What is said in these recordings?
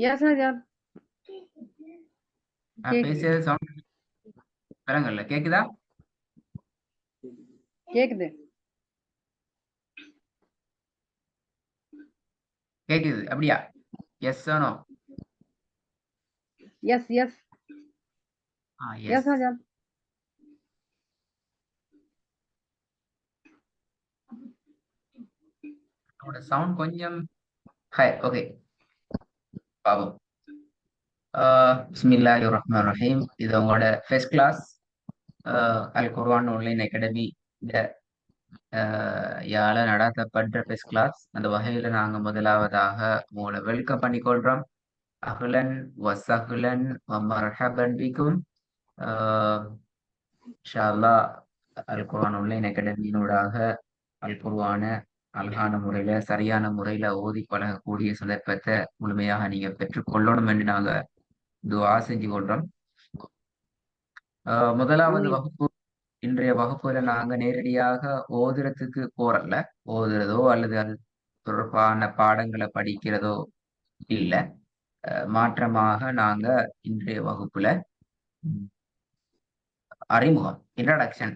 Yes, Hajar. பேசியது sound வரங்கல்ல கேக்குதா? கேக்குது. கேக்குது அப்படியா? Yes no? Yes, yes. Yes, yes. Hajar. உங்களோட சவுண்ட் கொஞ்சம் ஹை. ஓகே பாவம். பிஸ்மில்லாஹிர் ரஹ்மானிர் ரஹீம். இது உங்களோட first class Al Quran online academy யால நடத்தப்படுற ஃபர்ஸ்ட் கிளாஸ். அந்த வகையில நாங்க முதலாவதாக உங்களை வெல்கம் பண்ணிக்கொள்றோம். அஹ்லன் வசஹ்லன் வமர்ஹபன் பிக்கும். இன்ஷா அல்லாஹ் அல் குர்ஆன் ஆன்லைன் அகாடமியினூடாக அல் குர்ஆன அழகான முறையில சரியான முறையில ஓதி பழகக்கூடிய சந்தர்ப்பத்தை முழுமையாக நீங்க பெற்றுக்கொள்ளணும் என்று நாங்க துஆ செஞ்சு கொள்றோம். முதலாவது ஆமீன். வகுப்பு இன்றைய வகுப்புல நாங்க நேரடியாக ஓதுறதுக்கு போறல, ஓதுறதோ அல்லது அது தொடர்பான பாடங்களை படிக்கிறதோ இல்ல. மாற்றமாக நாங்க இன்றைய வகுப்புல அறிமுகம், இன்ட்ரடக்ஷன்,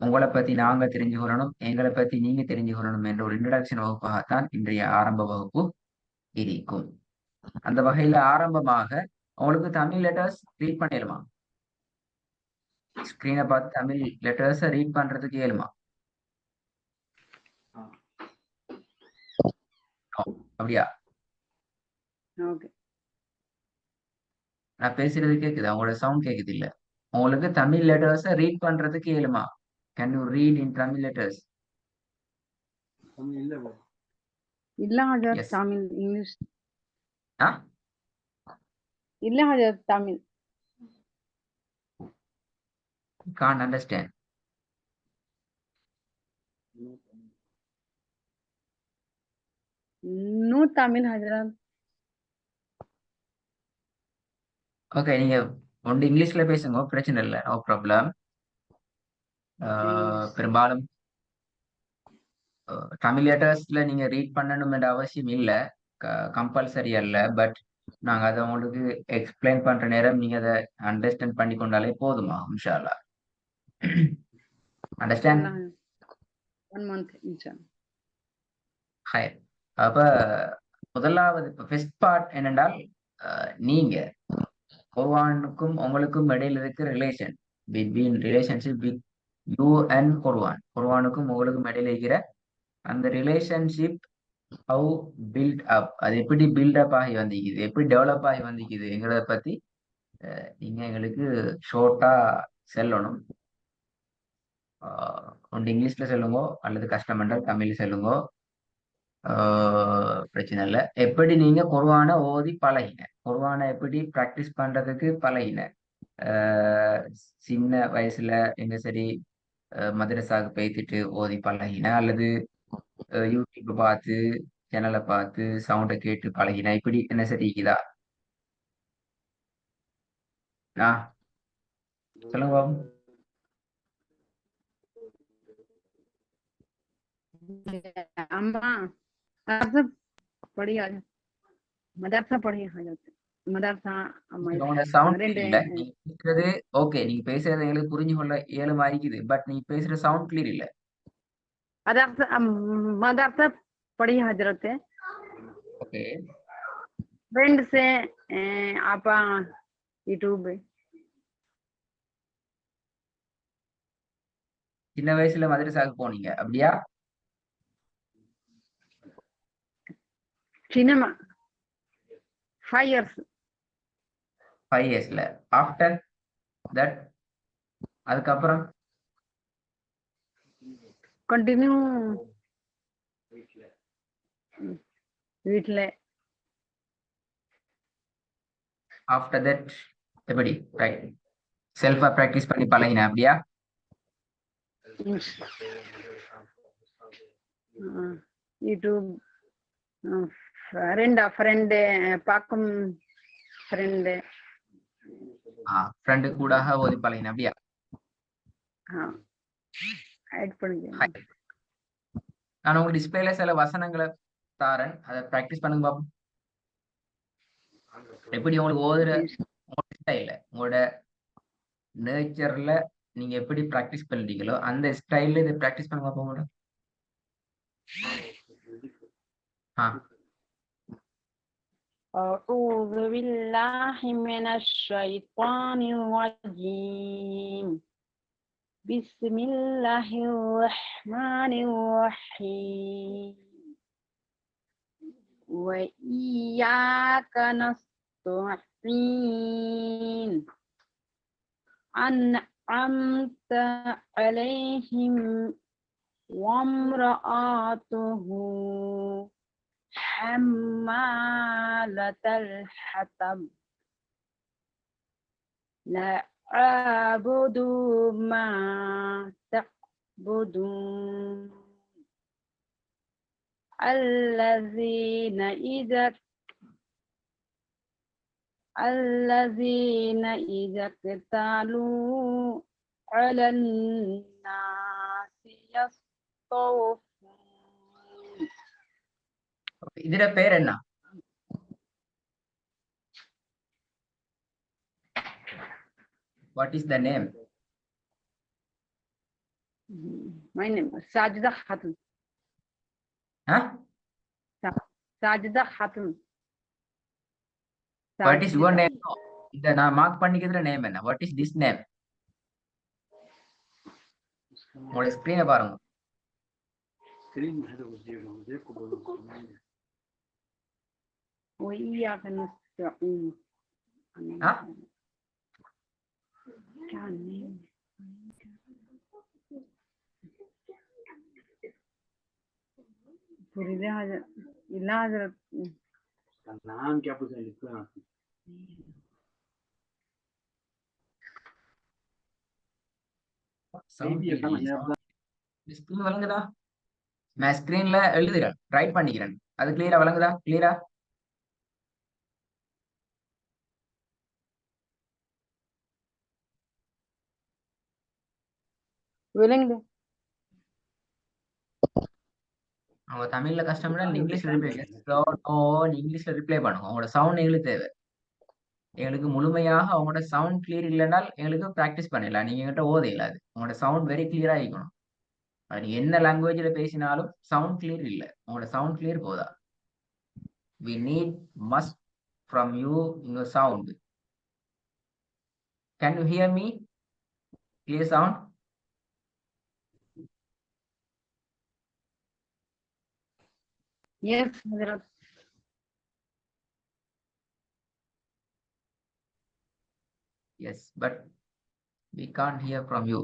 உங்களை பத்தி நாங்க தெரிஞ்சுக்கொள்ளணும், எங்களை பத்தி நீங்க தெரிஞ்சுக்கொள்ளணும் என்ற ஒரு இன்ட்ரடக்ஷன் வகுப்பாகத்தான் இன்றைய ஆரம்ப வகுப்பு இருக்கும். அந்த வகையில ஆரம்பமாக உங்களுக்கு தமிழ் லெட்டர்ஸ் ரீட் பண்ணிடுமா? ஸ்கிரீனை பார்த்து தமிழ் லெட்டர்ஸை ரீட் பண்றதுக்கு இயலுமா? அப்படியா? ஓகே. நான் பேசுறது கேக்குதா? உங்களோட சவுண்ட் கேக்குது இல்ல? உங்களுக்கு தமிழ் லெட்டர்ஸை ரீட் பண்றதுக்கு இயலுமா? Can you read in Tamil letters? இல்ல ஹாஜர், எஸ். தமிழ், இங்கிலீஷ். ஆ? இல்ல ஹாஜர், Tamil. Can't understand. No Tamil ஹாஜர். ஓகே, நீங்க ஒன்று இங்கிலீஷ்ல பேசுங்க, பிரச்சனை இல்லை, நோ ப்ராப்ளம். பெரும்பாலும் தமிழ் லெட்டர்ஸ்ல நீங்க ரீட் பண்ணணும் என்ற அவசியம் இல்லை, கம்பல்சரி அல்ல. பட் நாங்க அதை உங்களுக்கு எக்ஸ்பிளைன் பண்ற நேரம் நீங்க அதை அண்டர்ஸ்டாண்ட் பண்ணி கொண்டாலே போதுமா? இன்ஷா அல்லாஹ். அண்டர்ஸ்டாண்ட்? 1 month இன்ஷாஅல்லாஹ். ஹை. அப்ப முதலாவது ஃபர்ஸ்ட் பார்ட் என்னென்றால், நீங்க குர்ஆனுக்கும் உங்களுக்கும் இடையில இருக்கிற relation, between relationship with you and Quran, குர்ஆனுக்கும் உங்களுக்கும் இடையில இருக்கிற அந்த ரிலேஷன்ஷிப் ஹவு பில்ட் அப், அது எப்படி பில்டப் ஆகி வந்திக்குது, எப்படி டெவலப் ஆகி வந்திக்குதுங்கிறத பத்தி நீங்க எங்களுக்கு ஷோர்ட்டா சொல்லணும். ஒன்று இங்கிலீஷ்ல சொல்லுங்க அல்லது கஷ்டம் என்றால் தமிழ் சொல்லுங்க, பிரச்சனை இல்லை. எப்படி நீங்க குர்ஆனை ஓதி பழகின, குர்ஆனை எப்படி ப்ராக்டிஸ் பண்றதுக்கு பழகின, சின்ன வயசுல எங்க சரி மதரசாவுக்கு போய்த்துட்டு ஓதி பழகின, அல்லது யூடியூப் பார்த்து சேனலை பார்த்து சவுண்டை கேட்டு பழகின, இப்படி என்ன சரிக்குதா? சொல்லுங்க பாபு. அம்மா மதரசா படி ஹாஜர், மதரசா படி ஹாஜர், மதரசா உங்களோட சவுண்ட் இல்ல, நீங்க பேசுறது ஓகே, நீங்க பேசுறது எங்களுக்கு புரிஞ்சு கொள்ள இயலுமா இருக்குது, பட் நீங்க பேசுற சவுண்ட் கிளியர் இல்ல. मदरसा पढ़ी हजरत है। ओके। फ्रेंड से आप यूट्यूब சின்ன வயசுல மதரசாவுக்கு போனீங்க அப்படியா? Cinema 5 years. 5 yearsல. ஆஃப்டர் தட் அதுக்கப்புறம் கண்டினியூ வீட்ல. ஆஃப்டர் தட் எப்படி செல்ஃபா பிராக்டிஸ் பண்ணி பழகின அப்படியா? யூடியூப் ஃப்ரெண்ட் பாக்கும் ஃப்ரெண்டு கூட ஓதி பழகின அப்படியா? ஆட் பண்ணி நான் உங்களுக்கு டிஸ்பிளேல சில வசனங்களை தாரேன், அதை ப்ராக்டிஸ் பண்ணுங்க பாப்போம். எப்படி உங்களுக்கு ஓதுற ஸ்டைல உங்களோட நேச்சர்ல நீங்க எப்படி ப்ராக்டிஸ் பண்றீங்களோ அந்த ஸ்டைல்ல இதை ப்ராக்டிஸ் பண்ணுங்க பாப்போம் உங்களோட. ஆ أعوذ بالله من الشيطان الرجيم بسم الله الرحمن الرحيم وإياك نستعين أنعمت عليهم وامرأته حمالة الحطب لا أعبد ما تعبدون الذين إذا اكتالوا على الناس يستوفون. இதுல பேர் என்ன? What is the name? My name is Sajida Khatun. Huh? Sajida Khatun. What is your name? இத நான் மார்க் பண்ணிக்கிறதுல நேம் என்ன? What is this name? உங்களோட ஸ்கிரீனை பாருங்க. وإياك نستعين. ها؟ पुरीदे हाजर इला हाजर नाम क्या पूछा लिखो ना ஸ்கிரீன் வழங்குதா? நான் ஸ்கிரீன்ல எழுதுறேன், ரைட் பண்ணிக்கிறேன். அது கிளியரா வழங்குதா? கிளியரா? விளங்குது. அவங்க தமிழ்ல கஷ்டம்னா இங்கிலீஷ்ல ரிப்ளை இங்கிலீஷ்ல ரிப்ளை பண்ணுங்க. அவங்களோட சவுண்ட் எங்களுக்கு தேவை. எங்களுக்கு முழுமையாக அவங்களோட சவுண்ட் கிளியர் இல்லைனால் எங்களுக்கு ப்ராக்டிஸ் பண்ணிடலாம். நீங்க என்கிட்ட ஓத இல்லாது. உங்களோட சவுண்ட் வெரி கிளியரா இருக்கணும். அது என்ன லாங்குவேஜ்ல பேசினாலும் சவுண்ட் கிளியர் இல்லை. உங்களோட சவுண்ட் கிளியர் போதா. we need must from you your sound. Can you hear me? Clear sound? Yes, Hazrat. Yes, but we can't hear from you.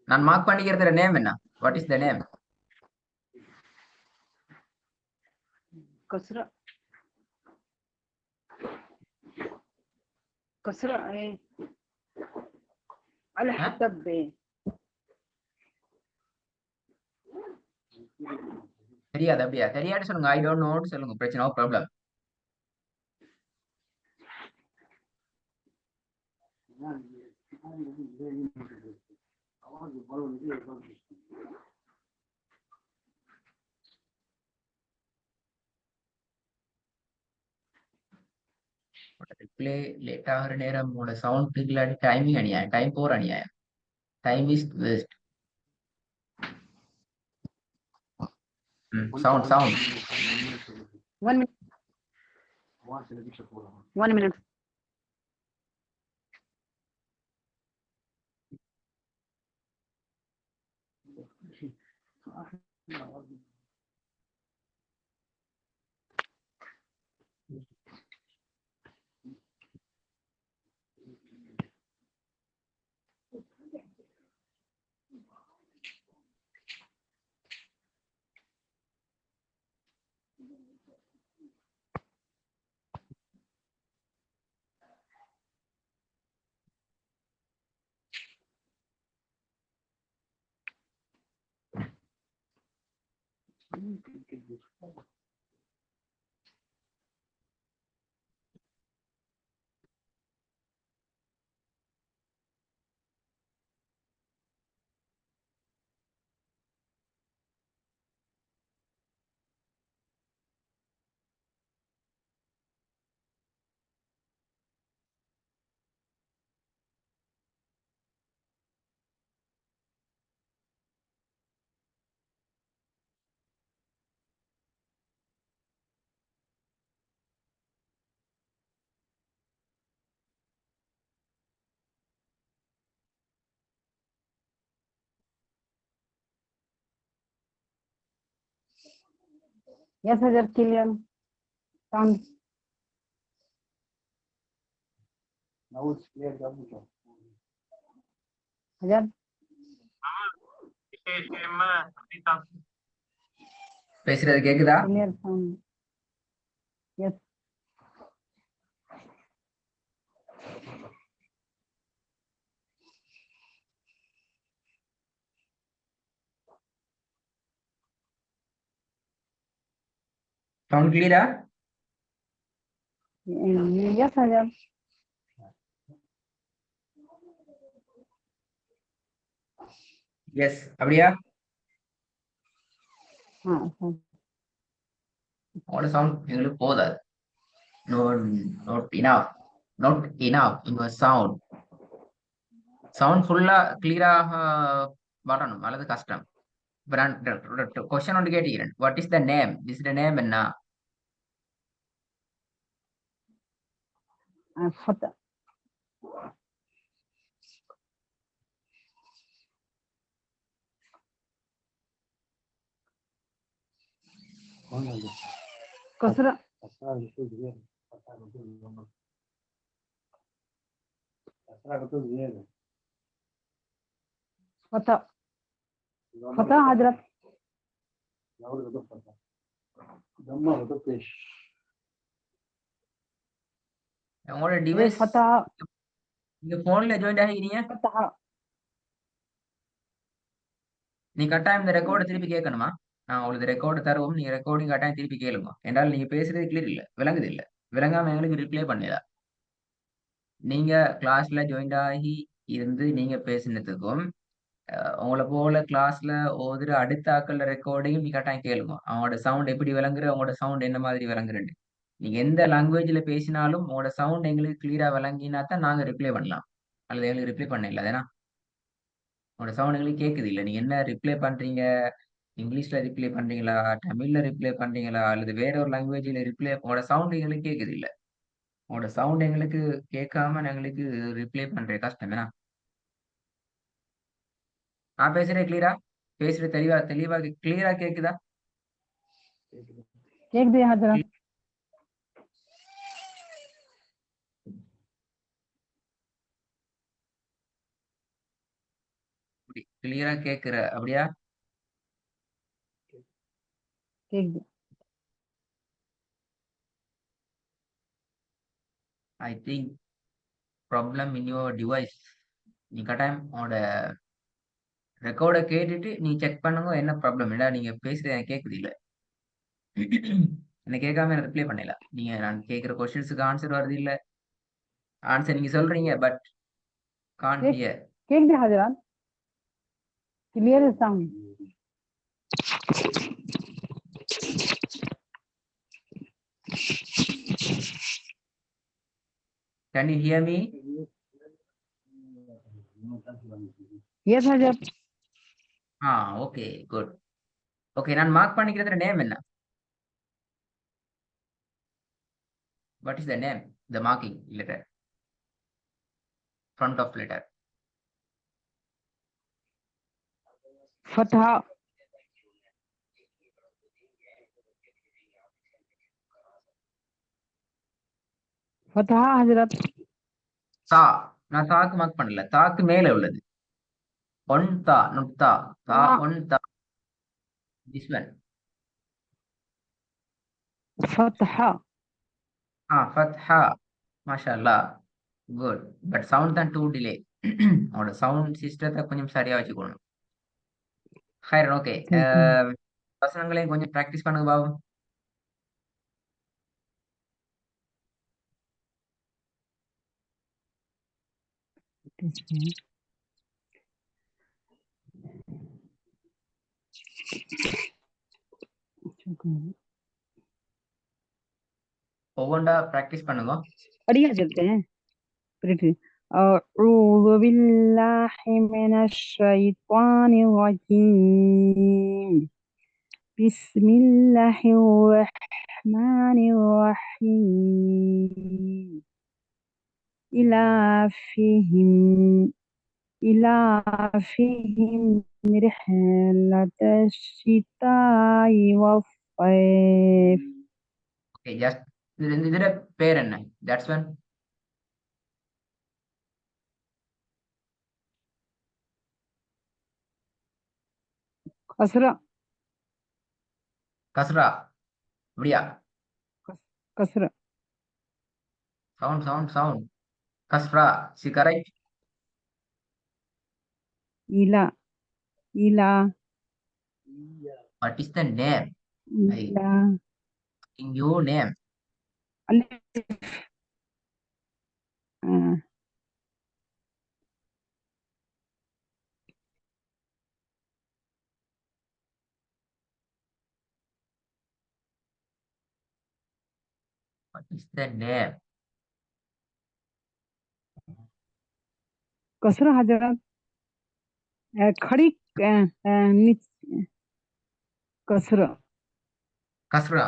நான் மார்க் பண்ணிக்கிறதுல நேம் என்ன? What is the name? कसरा कसरा الحطب. தெரியாது. அப்படியா? தெரியாது சொல்லுங்க. I don't நோன்னு சொல்லுங்க. பிரச்சனை, நோ ப்ராப்ளம். ரிப்ளே லேட் ஆகிற நேரம் உங்களோட சவுண்ட் இல்லாட்டி டைமிங் அநியாயம், டைம் போற அநியாயம், time is waste. Sound 1 minute. 1 minute. Yes, Hajar, clear. Sound. Now it's clear. Hajar, பேசுறது கேக்குதா? clear sound. Yes. சவுண்ட் கிளியரா? Yes, Hajar. எஸ். அப்படியா? Sound. உங்களோட சவுண்ட் எங்களுக்கு போதாது. Not enough your sound. Sound ஃபுல்லா கிளியராக வரணும், அல்லது கஷ்டம். கொஸ்டின் ஒன்று கேட்டுக்கிறேன். What is the name? This the name என்ன? Fata. Kasra. Fata. Fata, Hajar. உங்களோட டிவைஸ் Fata. நீங்க போன்ல ஜாயின் ஆகிக்கிறீங்க. Fata. நீ கட்டாயம் இந்த ரெக்கார்டை திருப்பி கேட்கணுமா? நான் உங்களுக்கு ரெக்கார்டு தருவோம், நீங்க ரெக்கார்டிங் கட்டாயம் திருப்பி கேளுங்க. என்றால் நீங்க பேசுறது கிளியர் இல்ல, விளங்குது இல்ல. விளங்காம எங்களுக்கு ரிப்ளை பண்ணிடா. நீங்க கிளாஸ்ல ஜாயின் ஆகி இருந்து நீங்க பேசினதுக்கும் உங்களை போல கிளாஸ்ல ஓதுற அடுத்த ஆக்கள ரெக்கார்டையும் நீ கட்டாயம் கேளுங்க. அவங்களோட சவுண்ட் எப்படி விளங்குற, அவங்களோட சவுண்ட் என்ன மாதிரி விளங்குறேன்னு. நீங்க எந்த லாங்குவேஜ்ல பேசினாலும் உங்களோட சவுண்ட் எங்களுக்கு கிளியரா விளங்கினா தான் நாங்க ரிப்ளை பண்ணலாம், அல்லது எங்களுக்கு ரிப்ளை பண்ணல. ஏன்னா உங்களோட சவுண்ட் எங்களுக்கு கேட்குது இல்லை. நீங்க என்ன ரிப்ளை பண்றீங்க? இங்கிலீஷ்ல ரிப்ளை பண்றீங்களா, தமிழ்ல ரிப்ளை பண்றீங்களா, அல்லது வேற ஒரு லாங்குவேஜ்ல ரிப்ளை? உங்களோட சவுண்ட் எங்களுக்கு கேட்குது இல்லை. உங்களோட சவுண்ட் எங்களுக்கு கேட்காம எங்களுக்கு ரிப்ளை பண்றது கஷ்டம். ஏன்னா நான் பேசுறேன் கிளியரா, பேசுறது தெளிவா தெளிவா கிளியரா கேக்குதா? கேக்குது Hajar. கிளியரா கேக்குற அப்படியா? கேக்குது. I think problem in your device. நீ கட்டாயம் உன்னோட ரெக்கார்டை கேட்டுட்டு நீ செக் பண்ணுங்க என்ன ப்ராப்ளம். இல்லை நீங்க பேசுறது எனக்கு கேட்குது இல்லை. என்ன கேட்காம எனக்கு ரிப்ளை பண்ணல. நீங்க நான் கேட்குற கொஸ்டின்ஸுக்கு ஆன்சர் வருது இல்லை. ஆன்சர் நீங்க சொல்றீங்க, பட் கான் ஹியர். கேக்குது Hajar. Clear sound. Can you hear me? Yes, Hajar. Okay good. Okay, நான் மார்க் பண்ணிக்கிறதுல நேம் என்ன? What is the name? The marking letter. Front of letter. Fatha. Fatha, Hajar. தா. நான் தாக்கு மார்க் பண்ணல, தாக்கு மேல உள்ளது. ஒன் தா, not தா. தா ஒன் தா. This one. Fatha. ஃபத்ஹா. மாஷாஅல்லா. குட். பட் சவுண்ட் தான் டூ டிலே. அவனோட சவுண்ட் சிஸ்டத்தை கொஞ்சம் சரியா வச்சுக்கணும். ஹைரன். ஓகே, வசனங்களையும் கொஞ்சம் ப்ராக்டிஸ் பண்ணுங்க பாபு. ஒவ்வொன்றா ப்ராக்டிஸ் பண்ணுங்க. बढ़िया चलते हैं أعوذ بالله من الشيطان الرجيم بسم الله الرحمن الرحيم إلى فيهم رحلة الشتاء والطيف Okay, just ഇതിന്റെ പേരെന്നെ that's one. كسرة கஸ்ரா அப்படியா? كسرة sound கஸ்ரா she correct. إلى إلى What is the name? إلى In your name. ألف آه. What is the name? كسرة حضرات खड़ी كسرة கஸ்ரா.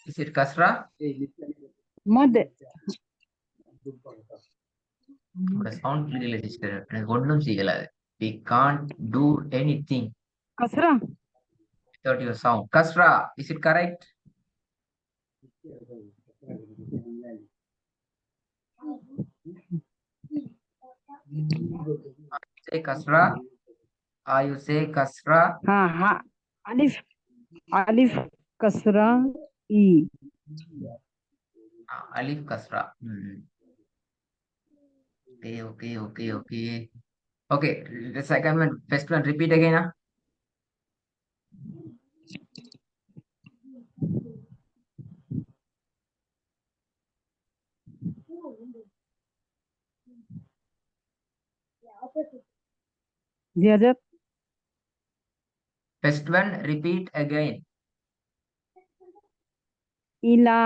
Is it கஸ்ரா? مد உங்களோட சவுண்ட் கிளியர் சிஸ்டர், எனக்கு ஒன்றும் செய்யல. We can't do anything كسرة without your sound. கஸ்ரா, is it correct? Say kasra. You say kasra. ها ها ألف ألف كسرة إي Alif kasra. Okay. The second one, first one, repeat again. زيادة First one, repeat again. إلى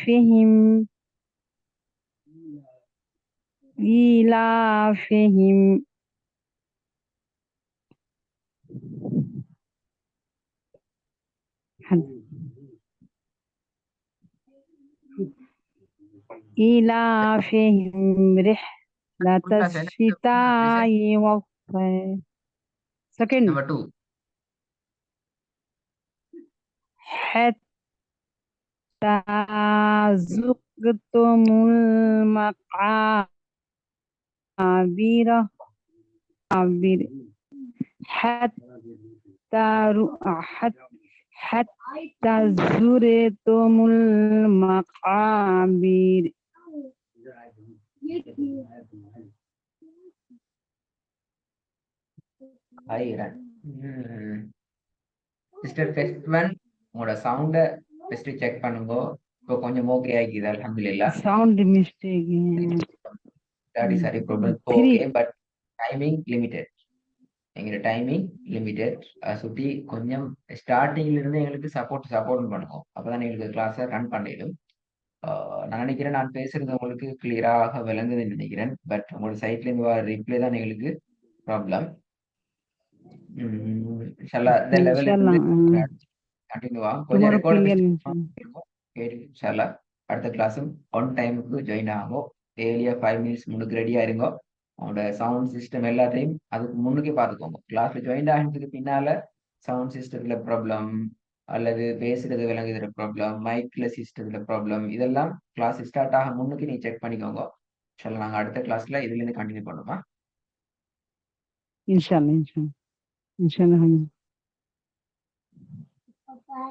فهم إلى فهم إلى فهم رحلة الشتاء والصيف. Second Number 2. حتى زقتم المقابر حتى زرتم المقابر. Sister, first one, உங்களோட சவுண்ட first check பண்ணுங்க. இப்போ கொஞ்சம் okay ஆகிக்குது, அல்ஹம்துலில்லாஹ். Sound mistake. That is a problem. Okay, but timing limited. எங்களோட timing limited. சுற்றி கொஞ்சம் ஸ்டார்டிங்ல இருந்து எங்களுக்கு சப்போர்ட் பண்ணுவோம். அப்பதான் எங்களுக்கு கிளாஸை ரன் பண்ணிடும். நான் நினைக்கிறேன் நான் பேசுறது உங்களுக்கு கிளியராக விளங்குதுன்னு நினைக்கிறேன். பட் உங்களோட சைட்ல இருந்து வர ரிப்ளை தான் எங்களுக்கு ப்ராப்ளம். இன்ஷால்லா இந்த லெவல்ல இருந்து கண்டினியூ ஆகும். கொஞ்சம் ரெக்கார்ட் இன்ஷால்லா அடுத்த கிளாஸும் ஒன் டைமுக்கு ஜாயின் ஆகும். டெய்லியா 5 மினிட்ஸ் முன்னுக்கு ரெடியா இருங்கோ. உங்களோட சவுண்ட் சிஸ்டம் எல்லாத்தையும் அதுக்கு முன்னுக்கே பார்த்துக்கோங்க. கிளாஸ்ல ஜாயின் ஆகிறதுக்கு பின்னால சவுண்ட் சிஸ்டத்துல ப்ராப்ளம் அல்லது பேசுறது விளங்குகிற ப்ராப்ளம், மைக்ல சிஸ்டத்துல ப்ராப்ளம், இதெல்லாம் கிளாஸ் ஸ்டார்ட் ஆக முன்னுக்கு நீ செக் பண்ணிக்கோங்க. இன்ஷால்லா நாங்க அடுத்த கிளாஸ்ல இதுல இருந்து கண்டினியூ பண்ணுவோமா? இன்ஷால்லா இன்ஷால்லா.